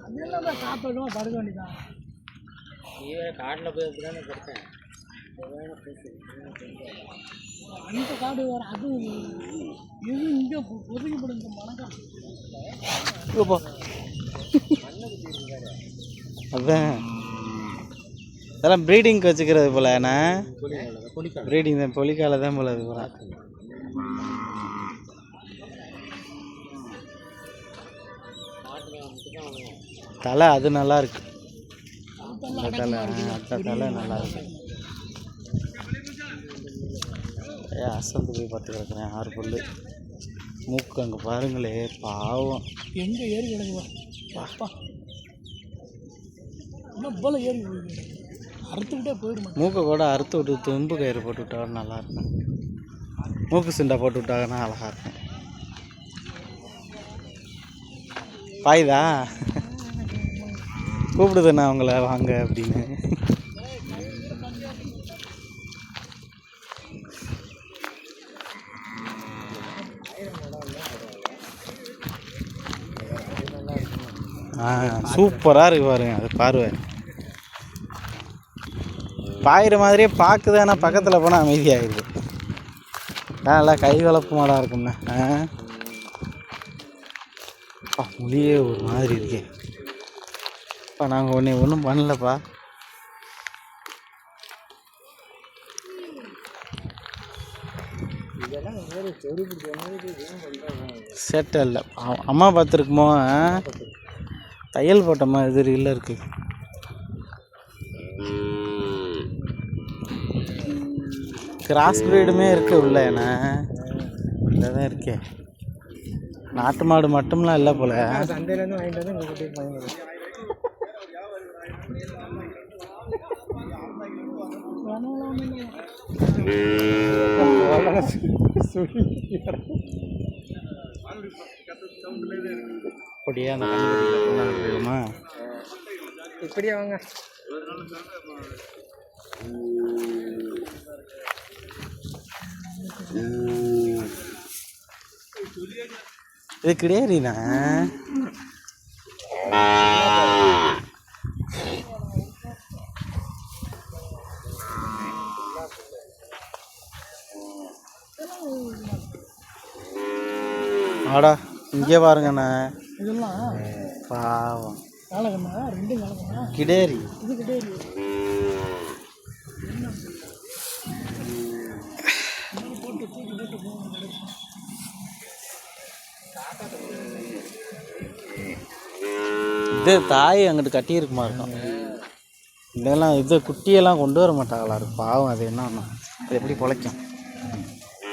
அதெல்லாம் சாப்பிடுவோம் படுக்க வேண்டியதான். காட்டில் போய் எப்படி தானே படுத்தேன். அந்த காடு வேறு, அது இது இங்கே ஒதுக்கப்படுங்க மணக்கம். அதுதான் இதெல்லாம் ப்ரீடிங்க்கு வச்சுக்கிறது போல. ஏன்னா ப்ரீடிங் தான், பொலிக்கால தான் போல. அது போல தலை அது நல்லா இருக்கு. அந்த தலை நல்லா இருக்கு. அசந்து போய் பார்த்து கிடக்குறேன். 6 புல்லு மூக்கு அங்கே பாருங்களே, பாவம். எங்கே ஏறி கிடக்குவா அப்பா, இன்னும் போல ஏறி அறுத்துக்கிட்டே போயிடுமா. மூக்கை கூட அறுத்து விட்டு தும்பு கயிறு போட்டு விட்டா நல்லாயிருக்கும். மூக்கு சிண்டா போட்டு விட்டாங்கன்னா அழகாக இருக்கும். பாயுதா கூப்பிடுதுண்ணா அவங்கள வாங்க அப்படின்னு. சூப்பராக இருக்கு பாருங்க. அது பார்வை பாயிற மாதிரியே பார்க்குது. ஆனால் பக்கத்தில் போனால் அமைதியாகிடுது. நல்லா கை வளர்ப்பு மாடாக இருக்கும்ண்ணா. மொழியே ஒரு மாதிரி இருக்கே. இப்போ நாங்கள் ஒன்றும் பண்ணலப்பா. சேட்டை இல்லை. அம்மா பார்த்துருக்குமோ, தையல் போட்டம்மா எதிரி இல்லை இருக்கு. கிராஸ் பிரீடுமே இருக்கு உள்ள. ஏன்னா இதில் தான் இருக்கே. நாட்டு மாடு மட்டும்லாம் இல்லை போல. சந்தையிலேருந்து வாங்கிட்டு வந்து உங்கள் அப்படியே அந்த கண்டுபிடிக்கலாமா? இப்படியே வாங்க. இது கிடையாதுண்ணா. ஆடா இங்கே பாருங்கண்ணா. இதெல்லாம் பாவம் காலகண்ணா, 2 காலகண்ணா. கிடேரி. இது கிடேரி. போட்டு தூக்கி போட்டு போகணும். இது தாய் அங்கிட்டு கட்டியிருக்குமா இருக்கும். இதெல்லாம் இது குட்டியெல்லாம் கொண்டு வர மாட்டாங்களா இருக்கும். பாவம். அது என்ன ஒன்று, அது எப்படி பொழைக்கும்?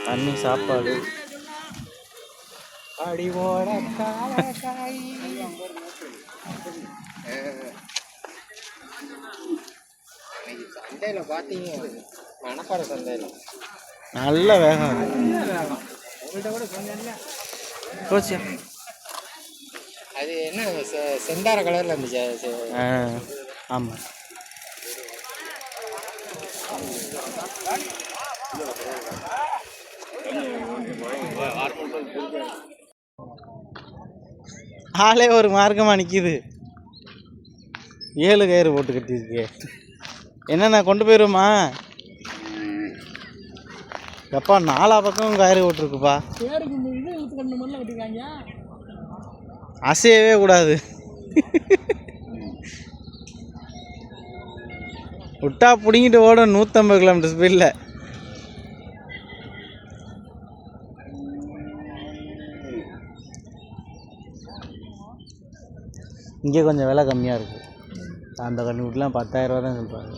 தண்ணி சாப்பாடு அடிவோட சந்தையில் பார்த்தீங்க, மணப்பாறை சந்தையில் நல்ல வேகம். உங்கள்கிட்ட கூட சொன்னேன்ல போச்சு. அது என்ன செந்தார கலரில் இருந்துச்சு. ஆமாம். ஆளே ஒரு மார்க்கமாக நிற்கிது. 7 கயிறு போட்டு கட்டியிருக்கு. என்னண்ணா கொண்டு போயிடுமா? எப்பா 4 பக்கம் கயிறு போட்டிருக்குப்பா. அசையவே கூடாது. விட்டா பிடிங்கிட்டு ஓடும் 150 கிலோமீட்டர் ஸ்பீடில். இங்கே கொஞ்சம் விலை கம்மியாக இருக்குது. அந்த கண்ணுக்குட்டிலாம் 10,000 ரூபா தான் சொல்கிறாங்க.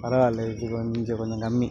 பரவாயில்ல, இது கொஞ்சம் கம்மி.